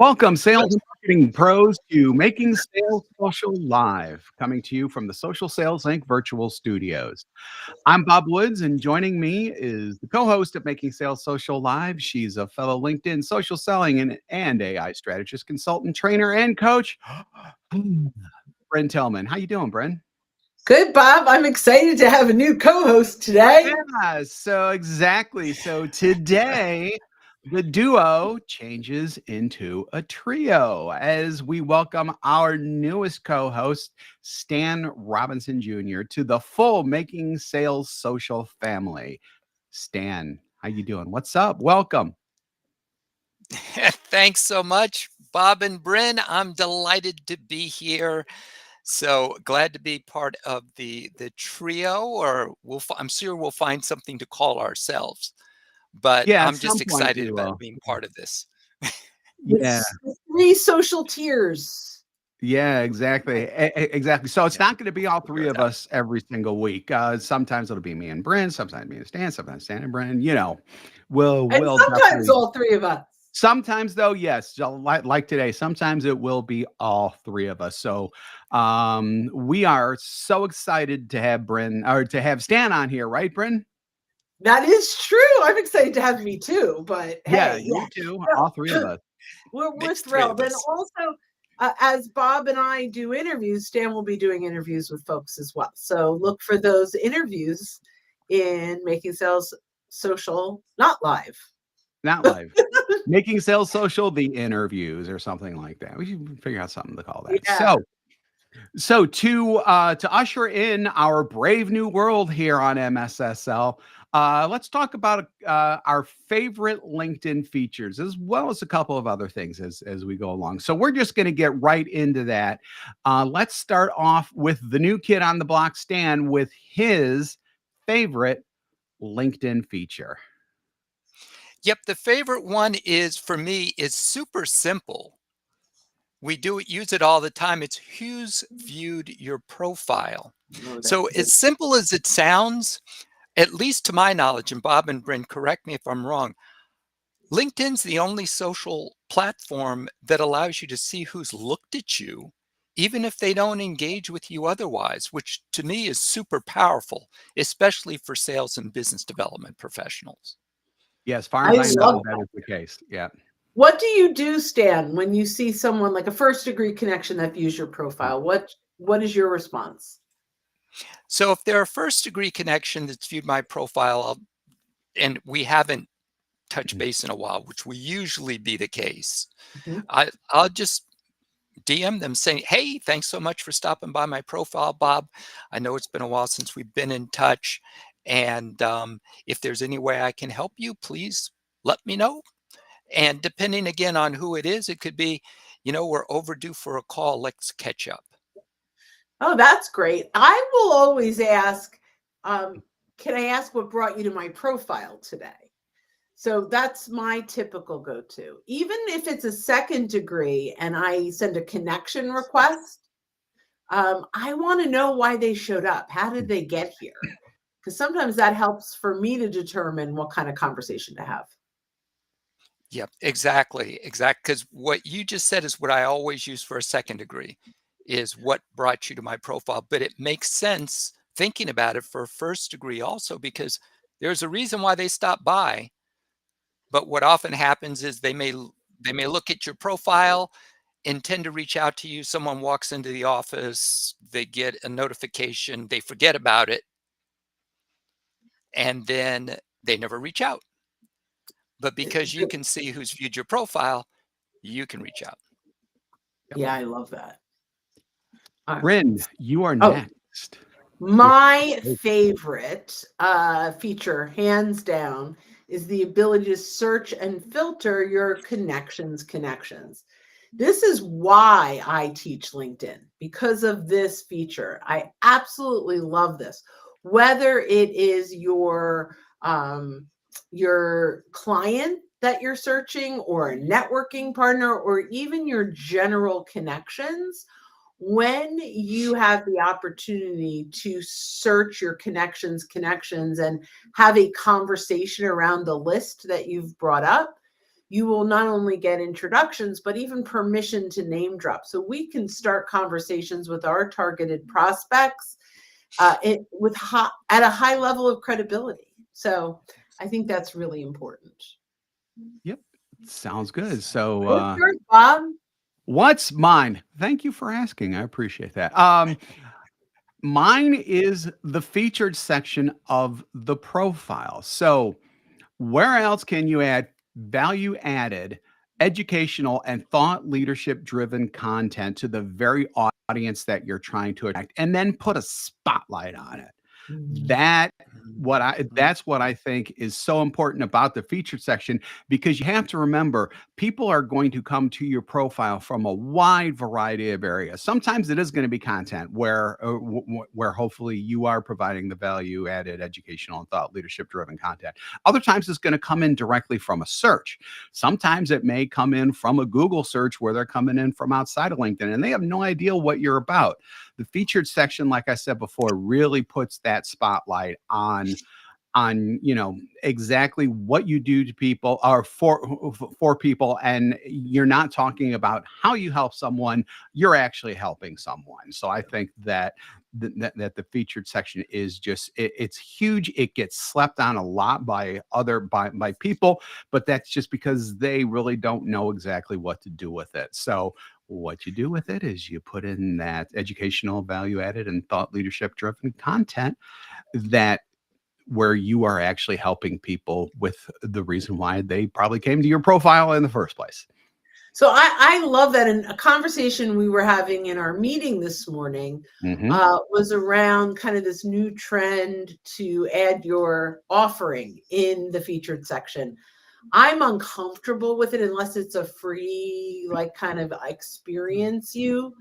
Welcome, sales and marketing pros, to Making Sales Social Live, coming to you from the Social Sales Inc. virtual studios. I'm Bob Woods, and joining me is the co-host of Making Sales Social Live. She's a fellow LinkedIn social selling and AI strategist, consultant, trainer, and coach, Bryn Tillman. How you doing, Bryn? Good, Bob. I'm excited to have a new co-host today. Yeah, exactly. So today, the duo changes into a trio as we welcome our newest co-host, Stan Robinson Jr., to the full Making Sales Social family. Stan, how you doing? What's up? Welcome. Thanks so much, Bob and Bryn. I'm delighted to be here. So glad to be part of the trio, or I'm sure we'll find something to call ourselves. But Yeah, at I'm some just point excited we about will. being part of this. Yeah. The three social tiers. Yeah, exactly. Exactly. So it's Yeah, not going to be all we'll go three with of that. us every single week. Sometimes it'll be me and Bryn, sometimes me and Stan, sometimes Stan and Bryn. And We'll sometimes definitely. all three of us. Sometimes though, yes, so like today, sometimes it will be all three of us. So we are so excited to have Bryn or to have Stan on here, right, Bryn? That is true. I'm excited to have me too. But Yeah, hey, you too, all three of yeah, us. we're Makes three of thrilled. And us. also, as Bob and I do interviews, Stan will be doing interviews with folks as well. So look for those interviews in Making Sales Social, not live. Not live. Making Sales Social, the interviews or something like that. We should figure out something to call that. Yeah. So to usher in our brave new world here on MSSL, let's talk about our favorite LinkedIn features as well as a couple of other things as we go along. So we're just going to get right into that. Let's start off with the new kid on the block, Stan, with his favorite LinkedIn feature. Yep, the favorite one is for me is super simple. We use it all the time. It's who's viewed your profile. Oh, So that's as simple as it sounds, at least to my knowledge, and Bob and Bryn, correct me if I'm wrong, LinkedIn's the only social platform that allows you to see who's looked at you, even if they don't engage with you otherwise, which to me is super powerful, especially for sales and business development professionals. Yeah, as far I as I know, love that is the case. Yeah. What do you do, Stan, when you see someone like a first degree connection that views your profile? What is your response? So if they're a first degree connection that's viewed my profile, and we haven't touched base in a while, which will usually be the case, Mhm. I'll just DM them saying, hey, thanks so much for stopping by my profile, Bob. I know it's been a while since we've been in touch. And if there's any way I can help you, please let me know. And depending again on who it is, it could be, we're overdue for a call. Let's catch up. Oh, that's great. I will always ask, can I ask what brought you to my profile today? So that's my typical go-to. Even if it's a second degree and I send a connection request, I want to know why they showed up. How did they get here? Because sometimes that helps for me to determine what kind of conversation to have. Yep, exactly. Because what you just said is what I always use for a second degree is what brought you to my profile. But it makes sense thinking about it for a first degree also, because there's a reason why they stop by. But what often happens is they may look at your profile, intend to reach out to you. Someone walks into the office, they get a notification, they forget about it, and then they never reach out. But because you can see who's viewed your profile, you can reach out. Yeah, I love that. All right. Bryn, you are Oh, next. my favorite feature, hands down, is the ability to search and filter your connections. This is why I teach LinkedIn, because of this feature. I absolutely love this. Whether it is your client that you're searching, or a networking partner, or even your general connections, when you have the opportunity to search your connections and have a conversation around the list that you've brought up, you will not only get introductions, but even permission to name drop. So we can start conversations with our targeted prospects at a high level of credibility. So I think that's really important. Yep. Sounds good. So What's yours, Bob? what's mine? Thank you for asking. I appreciate that. Mine is the featured section of the profile. So where else can you add value added, educational, and thought leadership driven content to the very audience that you're trying to attract, and then put a spotlight on it? That's what I think is so important about the featured section, because you have to remember, people are going to come to your profile from a wide variety of areas. Sometimes it is going to be content where where hopefully you are providing the value added educational and thought leadership driven content. Other times it's going to come in directly from a search. Sometimes it may come in from a Google search where they're coming in from outside of LinkedIn and they have no idea what you're about. The featured section, like I said before, really puts that spotlight on exactly what you do to people or for people, and you're not talking about how you help someone, you're actually helping someone. So I think that the featured section is just it's huge. It gets slept on a lot by people, but that's just because they really don't know exactly what to do with it. So what you do with it is you put in that educational, value added, and thought leadership driven content that where you are actually helping people with the reason why they probably came to your profile in the first place. So I love that. And a conversation we were having in our meeting this morning was around kind of this new trend to add your offering in the featured section. I'm uncomfortable with it unless it's a free, like kind of experience you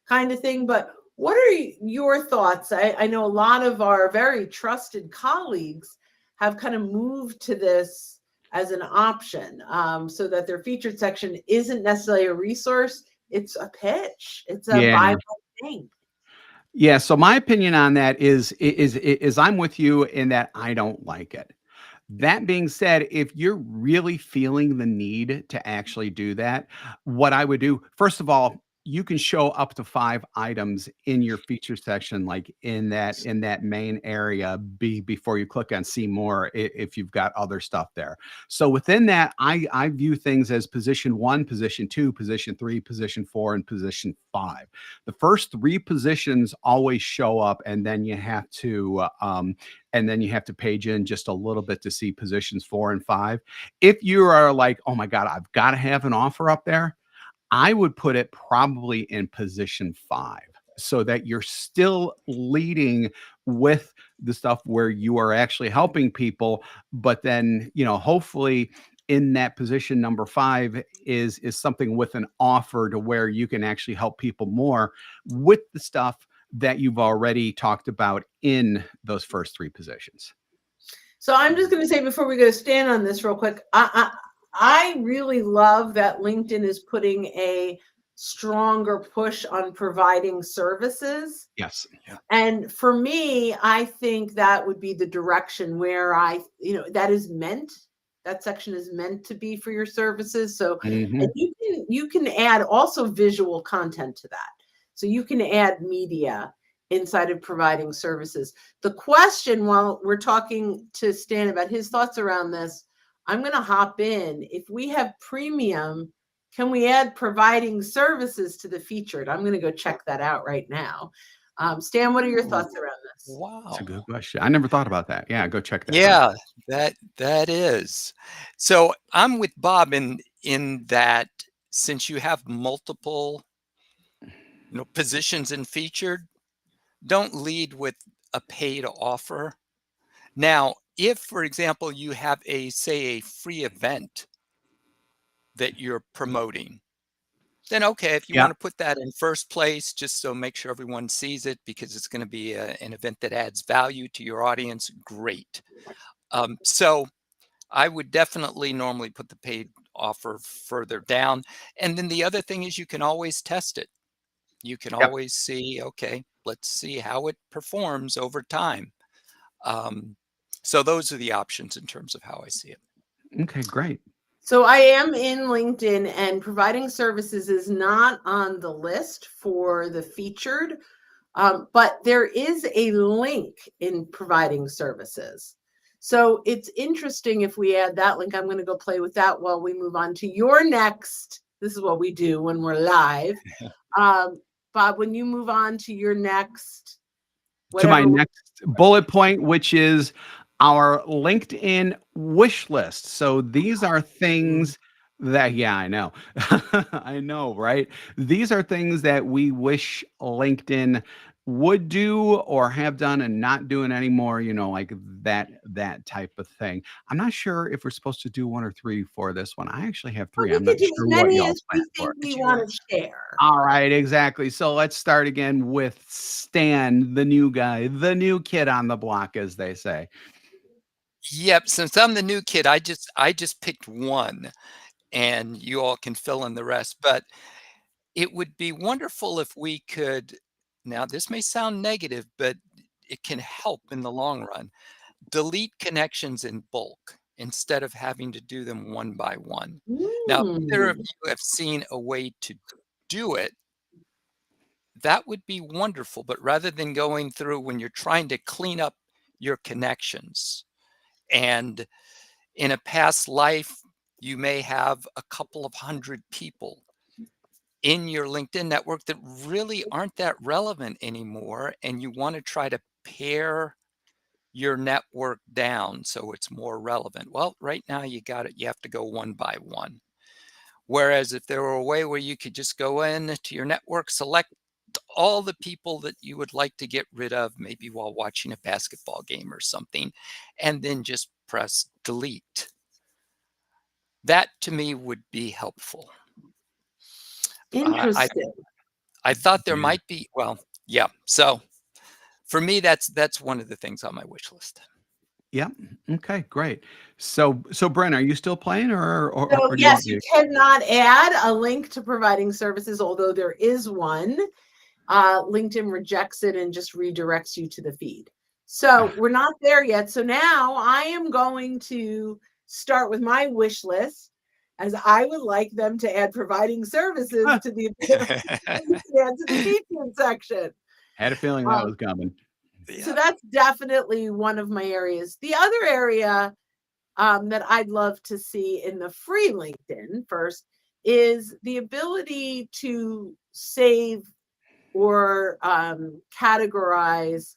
kind of thing. But what are your thoughts? I know a lot of our very trusted colleagues have kind of moved to this as an option, so that their featured section isn't necessarily a resource. It's a pitch. It's a buy one thing. Yeah. So my opinion on that is I'm with you in that I don't like it. That being said, if you're really feeling the need to actually do that, what I would do, first of all, you can show up to 5 items in your feature section, like in that main area before you click on see more if you've got other stuff there. So within that, I view things as position 1, position 2, position 3, position 4, and position 5. The first 3 positions always show up, and then you have to page in just a little bit to see positions 4 and 5. If you are like, oh my God, I've got to have an offer up there, I would put it probably in position 5 so that you're still leading with the stuff where you are actually helping people. But then, hopefully in that position number 5 is something with an offer to where you can actually help people more with the stuff that you've already talked about in those first 3 positions. So I'm just going to say before we go stand on this real quick, I really love that LinkedIn is putting a stronger push on providing services. Yes. Yeah. And for me, I think that would be the direction where that section is meant to be for your services. So and you can add also visual content to that. So you can add media inside of providing services. The question, while we're talking to Stan about his thoughts around this, I'm going to hop in. If we have premium, can we add providing services to the featured? I'm going to go check that out right now. Stan, what are your thoughts around this? Wow. That's a good question. I never thought about that. Yeah, go check that out. Yeah, that is. So I'm with Bob in that since you have multiple positions in featured, don't lead with a paid offer. Now, if, for example, you have a free event that you're promoting, then okay, if you want to put that in first place, just so make sure everyone sees it because it's going to be an event that adds value to your audience, great. So I would definitely normally put the paid offer further down. And then the other thing is you can always test it. You can always see, okay, let's see how it performs over time. So those are the options in terms of how I see it. Okay, great. So I am in LinkedIn, and providing services is not on the list for the featured, but there is a link in providing services. So it's interesting if we add that link. I'm going to go play with that while we move on to your next. This is what we do when we're live. Bob, when you move on to your next, To my whatever. next bullet point, which is our LinkedIn wish list. So these are things that, yeah, I know. I know, right? These are things that we wish LinkedIn would do or have done and not doing anymore, like that type of thing. I'm not sure if we're supposed to do one or three for this one. I actually have Well, three. we I'm could not do sure as what many y'all as plan we think for. we Did you want want? to share. All right, exactly. So let's start again with Stan, the new guy, the new kid on the block, as they say. Yep. Since I'm the new kid, I just picked one, and you all can fill in the rest. But it would be wonderful if we could. Now, this may sound negative, but it can help in the long run. Delete connections in bulk instead of having to do them one by one. Now, either of Mm. you have seen a way to do it, that would be wonderful. But rather than going through when you're trying to clean up your connections, and in a past life, you may have a couple of hundred people in your LinkedIn network that really aren't that relevant anymore, and you want to try to pare your network down so it's more relevant. Well, right now you got it. You have to go one by one. Whereas if there were a way where you could just go in to your network, select all the people that you would like to get rid of, maybe while watching a basketball game or something, and then just press delete. That to me would be helpful. I Interesting. I thought there Yeah. might be, well, yeah. So for me, that's one of the things on my wish list. Yeah. Okay, great. So Brent, are you still playing So or do you want yes, me you to? cannot add a link to providing services, although there is one. LinkedIn rejects it and just redirects you to the feed. So we're not there yet. So now I am going to start with my wish list, as I would like them to add providing services to the featured section. Had a feeling that Um, was coming. so Yeah. that's definitely one of my areas. The other area that I'd love to see in the free LinkedIn first is the ability to save or categorize.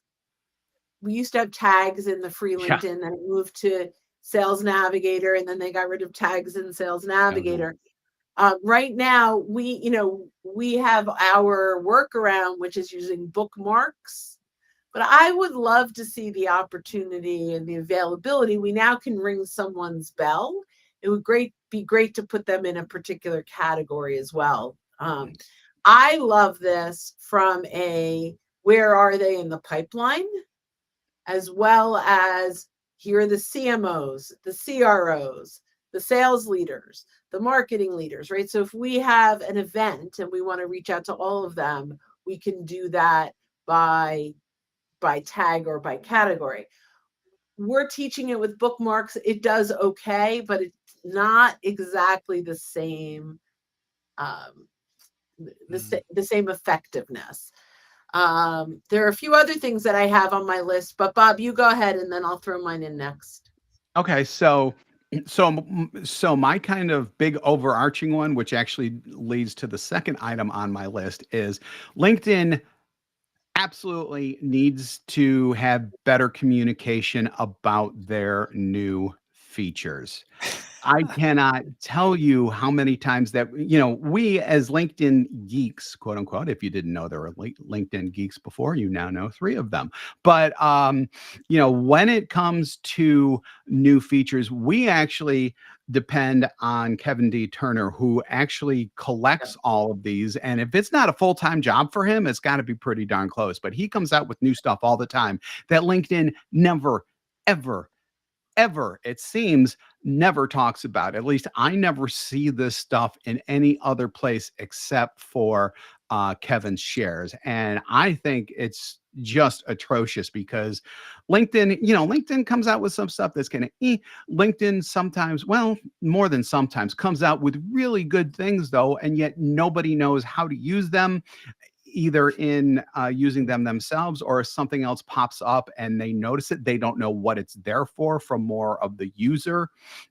We used to have tags in the free Yeah. LinkedIn, then it moved to Sales Navigator, and then they got rid of tags in Sales Navigator. Right now, we have our workaround, which is using bookmarks. But I would love to see the opportunity and the availability. We now can ring someone's bell. It would be great to put them in a particular category as well. I love this from a where are they in the pipeline, as well as here are the CMOs, the CROs, the sales leaders, the marketing leaders, right? So if we have an event and we want to reach out to all of them, we can do that by tag or by category. We're teaching it with bookmarks. It does okay, but it's not exactly the same the same effectiveness. There are a few other things that I have on my list, but Bob, you go ahead and then I'll throw mine in next. Okay, so my kind of big overarching one, which actually leads to the second item on my list, is LinkedIn absolutely needs to have better communication about their new features. I cannot tell you how many times that, we as LinkedIn geeks, quote unquote, if you didn't know there were LinkedIn geeks before, you now know three of them. But, when it comes to new features, we actually depend on Kevin D. Turner, who actually collects all of these. And if it's not a full-time job for him, it's got to be pretty darn close. But he comes out with new stuff all the time that LinkedIn never, ever, it seems, never talks about. At least I never see this stuff in any other place except for Kevin's shares. And I think it's just atrocious because LinkedIn comes out with some stuff that's kind of LinkedIn sometimes, well, more than sometimes, comes out with really good things though, and yet nobody knows how to use them, either in using them themselves, or if something else pops up and they notice it, they don't know what it's there for from more of the user,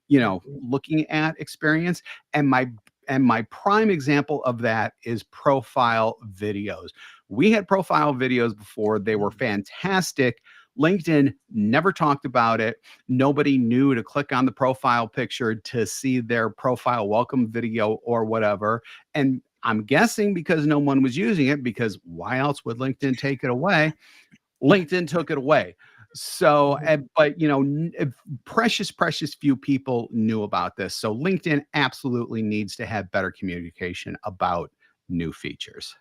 looking at experience. And my prime example of that is profile videos. We had profile videos before. They were fantastic. LinkedIn never talked about it. Nobody knew to click on the profile picture to see their profile welcome video or whatever. And I'm guessing because no one was using it, because why else would LinkedIn take it away? LinkedIn took it away. So, but precious few people knew about this. So LinkedIn absolutely needs to have better communication about new features.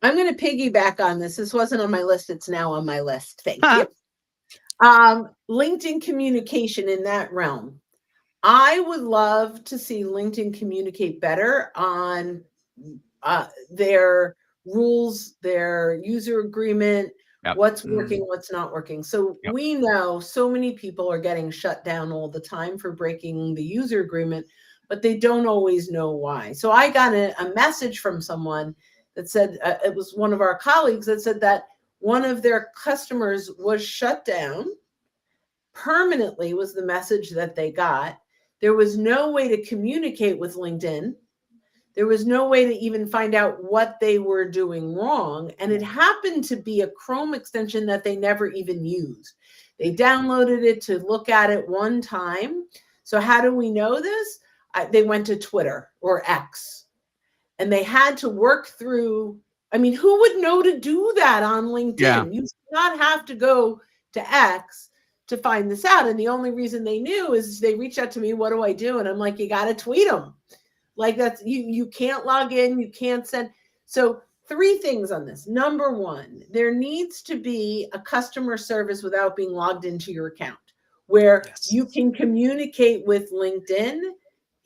I'm going to piggyback on this. This wasn't on my list. It's now on my list. Thank you. LinkedIn communication in that realm. I would love to see LinkedIn communicate better on their rules, their user agreement, what's working, what's not working. So we know so many people are getting shut down all the time for breaking the user agreement, but they don't always know why. So I got a message from someone that said, it was one of our colleagues that said that one of their customers was shut down permanently, was the message that they got. There was no way to communicate with LinkedIn. There was no way to even find out what they were doing wrong. And it happened to be a Chrome extension that they never even used. They downloaded it to look at it one time. So how do we know this? They went to Twitter or X, and they had to work through. I mean, who would know to do that on LinkedIn? Yeah. You do not have to go to X to find this out. And the only reason they knew is they reached out to me, what do I do? And I'm like, you got to tweet them. Like that's, you can't log in, you can't send. So 3 things on this. Number 1, there needs to be a customer service without being logged into your account, where you can communicate with LinkedIn,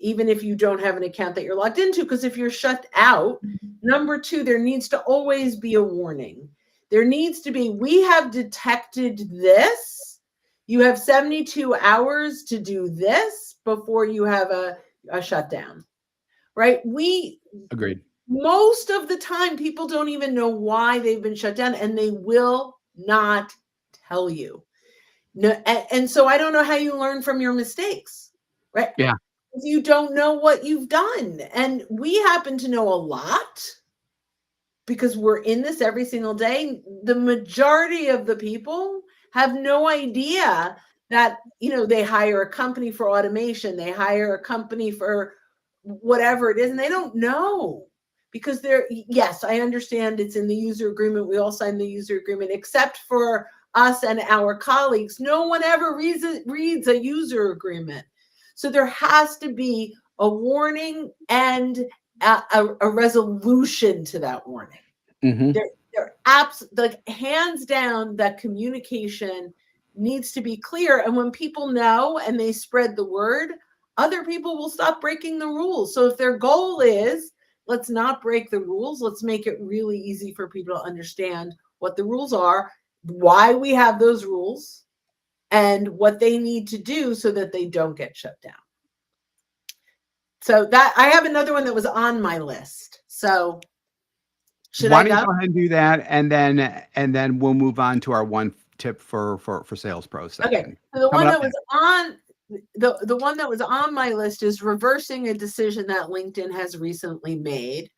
even if you don't have an account that you're logged into, because if you're shut out. Number 2, there needs to always be a warning. There needs to be, we have detected this. You have 72 hours to do this before you have a shutdown. Right? Agreed. Most of the time, people don't even know why they've been shut down, and they will not tell you. No, and so I don't know how you learn from your mistakes, right? Yeah. If you don't know what you've done. And we happen to know a lot because we're in this every single day. The majority of the people have no idea that, they hire a company for automation, they hire a company for whatever it is, and they don't know because yes, I understand it's in the user agreement. We all signed the user agreement, except for us and our colleagues. No one ever reads a user agreement. So there has to be a warning and a resolution to that warning. Mm-hmm. They're like hands down that communication needs to be clear. And when people know and they spread the word, other people will stop breaking the rules. So if their goal is, let's not break the rules, let's make it really easy for people to understand what the rules are, why we have those rules, and what they need to do so that they don't get shut down. So that I have another one that was on my list. So why don't you go ahead and do that, and then we'll move on to our one tip for sales pros. Okay. So the one that was on the one that was on my list is reversing a decision that LinkedIn has recently made,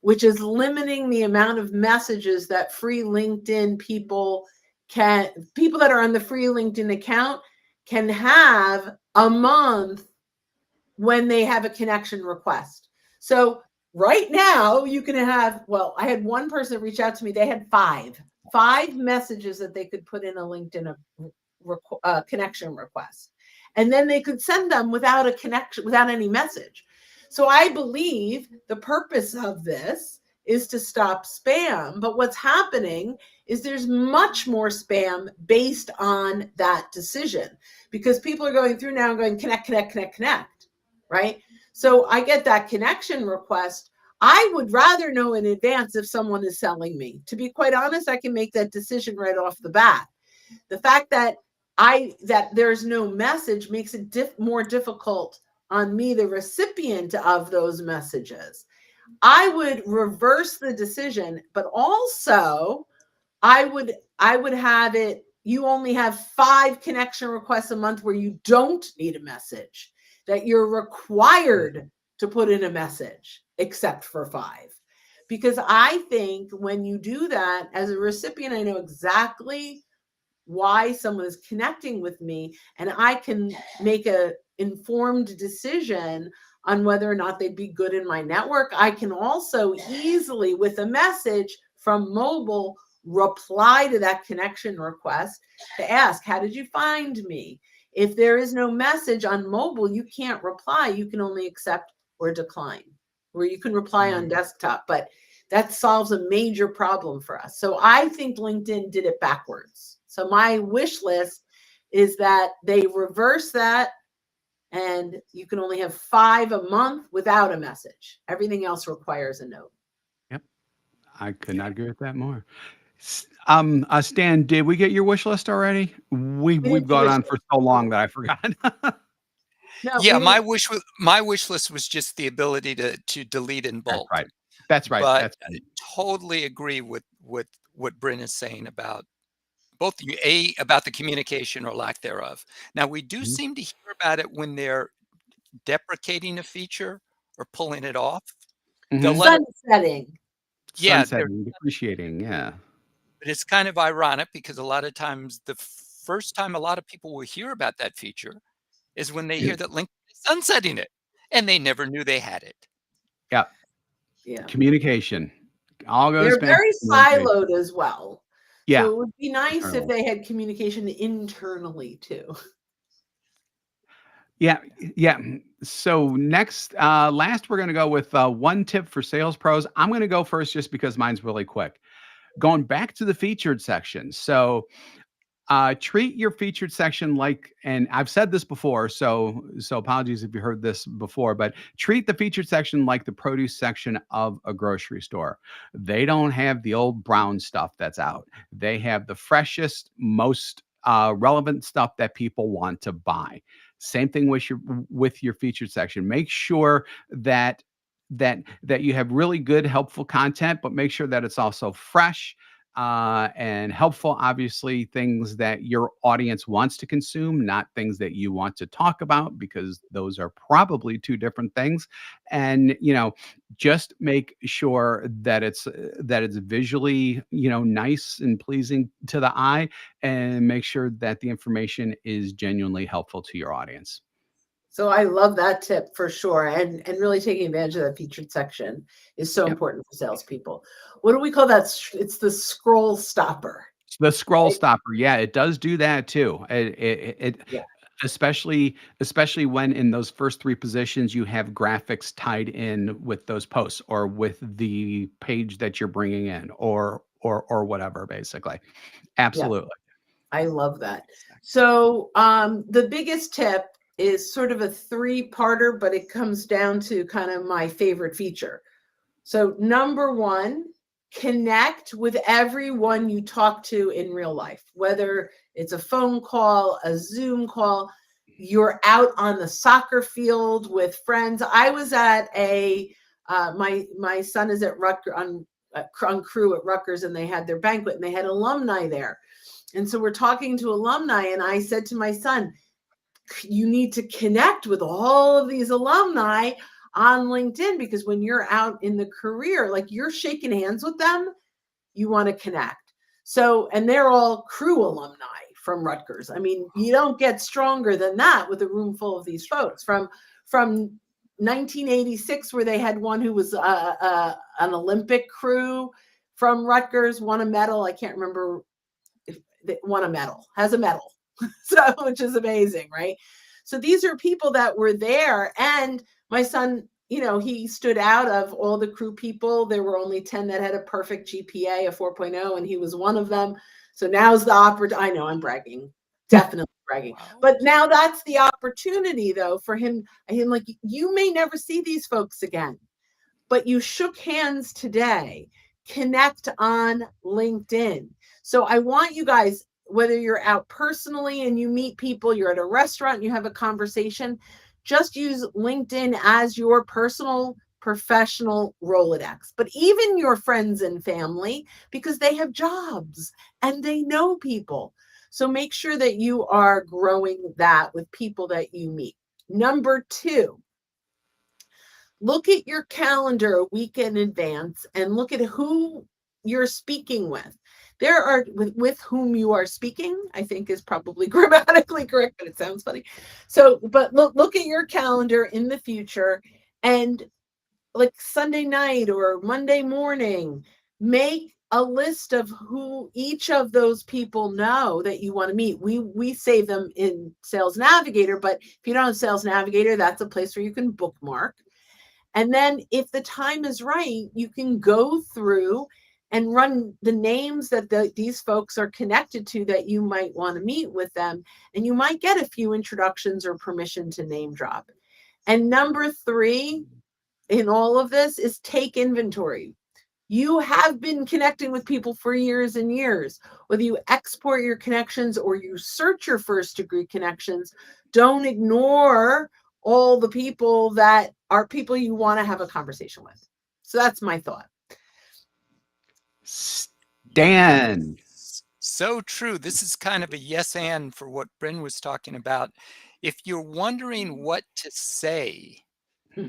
which is limiting the amount of messages that free LinkedIn people that are on the free LinkedIn account can have a month when they have a connection request. So right now you can have, I had one person reach out to me. They had five messages that they could put in a LinkedIn connection request. And then they could send them without a connection, without any message. So I believe the purpose of this is to stop spam. But what's happening is there's much more spam based on that decision, because people are going through now and going connect, right? So I get that connection request. I would rather know in advance if someone is selling me. To be quite honest, I can make that decision right off the bat. The fact that there's no message makes it more difficult on me, the recipient of those messages. I would reverse the decision, but also I would have it, you only have 5 connection requests a month where you don't need a message, that you're required to put in a message, except for 5. Because I think when you do that, as a recipient, I know exactly why someone is connecting with me, and I can make a informed decision on whether or not they'd be good in my network. I can also easily, with a message from mobile, reply to that connection request to ask, how did you find me? If there is no message on mobile, you can't reply. You can only accept or decline, where you can reply on desktop, but that solves a major problem for us. So I think LinkedIn did it backwards. So my wish list is that they reverse that, and you can only have 5 a month without a message. Everything else requires a note. Yep. I could not agree with that more. Stan, did we get your wish list already? We've gone on for so long that I forgot. No, Yeah, my wish list was just the ability to delete in bulk. That's right. But That's right. I totally agree with what Bryn is saying about both about the communication or lack thereof. Now, we do seem to hear about it when they're deprecating a feature or pulling it off. They'll let sunsetting. Yeah, Sunsetting, depreciating, yeah. but it's kind of ironic because a lot of times the first time a lot of people will hear about that feature is when they hear that LinkedIn is sunsetting it, and they never knew they had it. Yeah. Yeah. Communication. All goes They're back very to communication. siloed as well. Yeah. So it would be nice if Internal. they had communication internally too. Yeah. Yeah. So next, last, we're going to go with one tip for sales pros. I'm going to go first just because mine's really quick. Going back to the featured section. So treat your featured section like, and I've said this before, so apologies if you heard this before, but treat the featured section like the produce section of a grocery store. They don't have the old brown stuff that's out. They have the freshest, most relevant stuff that people want to buy. Same thing with your featured section. Make sure that you have really good, helpful content, but make sure that it's also fresh and helpful. Obviously, things that your audience wants to consume, not things that you want to talk about, because those are probably 2 different things. And just make sure that it's visually nice and pleasing to the eye, and make sure that the information is genuinely helpful to your audience. So I love that tip for sure. And really taking advantage of that featured section is so important for salespeople. What do we call that? It's the scroll stopper. The scroll stopper. Yeah, it does do that too. Yeah. Especially when in those first 3 positions you have graphics tied in with those posts or with the page that you're bringing in or whatever, basically. Absolutely. I love that. So the biggest tip is sort of a 3-parter, but it comes down to kind of my favorite feature. So number 1, connect with everyone you talk to in real life, whether it's a phone call, a Zoom call, you're out on the soccer field with friends. I was at my son is at Rutgers on crew at Rutgers, and they had their banquet and they had alumni there. And so we're talking to alumni, and I said to my son, you need to connect with all of these alumni on LinkedIn, because when you're out in the career, like you're shaking hands with them, you want to connect. So, and they're all crew alumni from Rutgers. I mean, you don't get stronger than that with a room full of these folks from 1986, where they had one who was an Olympic crew from Rutgers, won a medal. I can't remember if they won a medal, has a medal. So, which is amazing, right? So these are people that were there, and my son, he stood out of all the crew people. There were only 10 that had a perfect GPA, a 4.0, and he was one of them. So now's the opportunity. I know I'm bragging, definitely bragging, but now that's the opportunity though for him. Like, you may never see these folks again. but you shook hands today. Connect on LinkedIn. So I want you guys, whether you're out personally and you meet people, you're at a restaurant and you have a conversation, just use LinkedIn as your personal professional Rolodex, but even your friends and family, because they have jobs and they know people. So make sure that you are growing that with people that you meet. Number 2, look at your calendar a week in advance and look at who you're speaking with. There are with whom you are speaking, I think is probably grammatically correct, but it sounds funny. So, but look at your calendar in the future, and like Sunday night or Monday morning, make a list of who each of those people know that you want to meet. We save them in Sales Navigator, but if you don't have Sales Navigator, that's a place where you can bookmark. And then if the time is right, you can go through and run the names that these folks are connected to that you might want to meet with them. And you might get a few introductions or permission to name drop. And number 3 in all of this is take inventory. You have been connecting with people for years and years. Whether you export your connections or you search your first degree connections, don't ignore all the people that are people you want to have a conversation with. So that's my thought. Stan. So true. This is kind of a yes and for what Bryn was talking about. If you're wondering what to say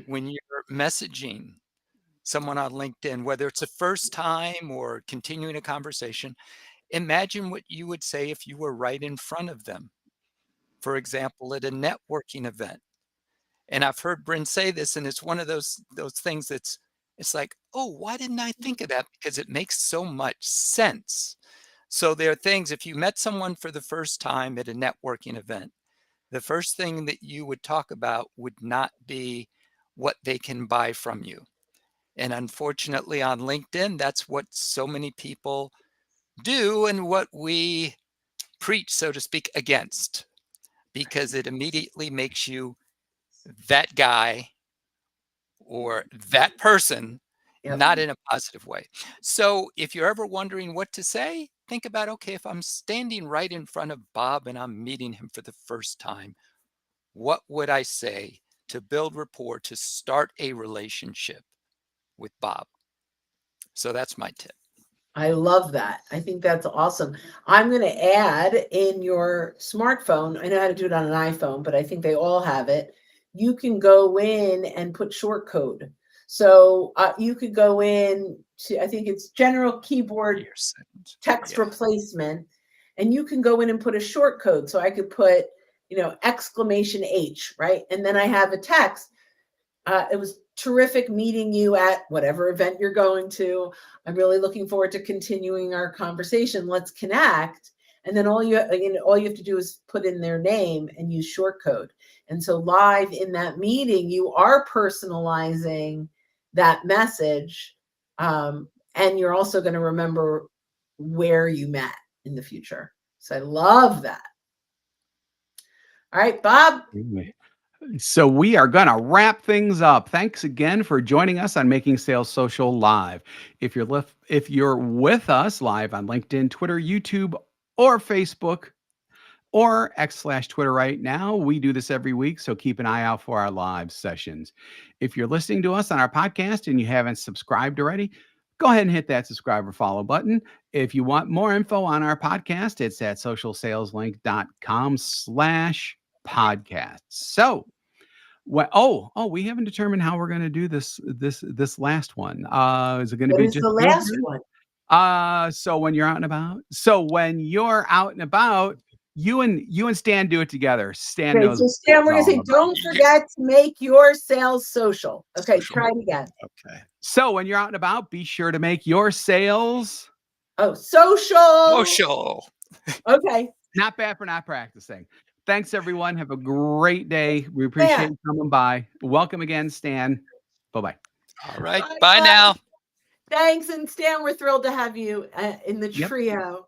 when you're messaging someone on LinkedIn, whether it's the first time or continuing a conversation, imagine what you would say if you were right in front of them. For example, at a networking event. And I've heard Bryn say this, and it's one of those things it's like, oh, why didn't I think of that? Because it makes so much sense. So there are things, if you met someone for the first time at a networking event, the first thing that you would talk about would not be what they can buy from you. And unfortunately on LinkedIn, that's what so many people do and what we preach, so to speak, against, because it immediately makes you that guy or that person, Yep. not in a positive way. So if you're ever wondering what to say, think about, okay, if I'm standing right in front of Bob and I'm meeting him for the first time, what would I say to build rapport, to start a relationship with Bob? So that's my tip. I love that. I think that's awesome. I'm going to add in your smartphone. I know how to do it on an iPhone, but I think they all have it. You can go in and put short code. So you could go in to, I think it's general keyboard text replacement, and you can go in and put a short code. So I could put, exclamation H, right? And then I have a text. It was terrific meeting you at whatever event you're going to. I'm really looking forward to continuing our conversation. Let's connect. And then all you have to do is put in their name and use short code. And so live in that meeting, you are personalizing that message. And you're also going to remember where you met in the future. So I love that. All right, Bob. So we are going to wrap things up. Thanks again for joining us on Making Sales Social Live. If you're with us live on LinkedIn, Twitter, YouTube, or Facebook, or X/Twitter right now, we do this every week, so keep an eye out for our live sessions. If you're listening to us on our podcast and you haven't subscribed already, go ahead and hit that subscribe or follow button. If you want more info on our podcast, it's at socialsaleslink.com/podcast. So, we haven't determined how we're going to do this last one. Is it going to be just the last one? So when you're out and about. So when you're out and about, you and Stan do it together. Stan knows. So Stan, we're going to say, don't forget to make your sales social. Okay, try it again. Okay. So when you're out and about, be sure to make your sales. Social. Okay. Not bad for not practicing. Thanks, everyone. Have a great day. We appreciate you coming by. Welcome again, Stan. Bye-bye. All right. Bye now. Thanks. And Stan, we're thrilled to have you in the trio.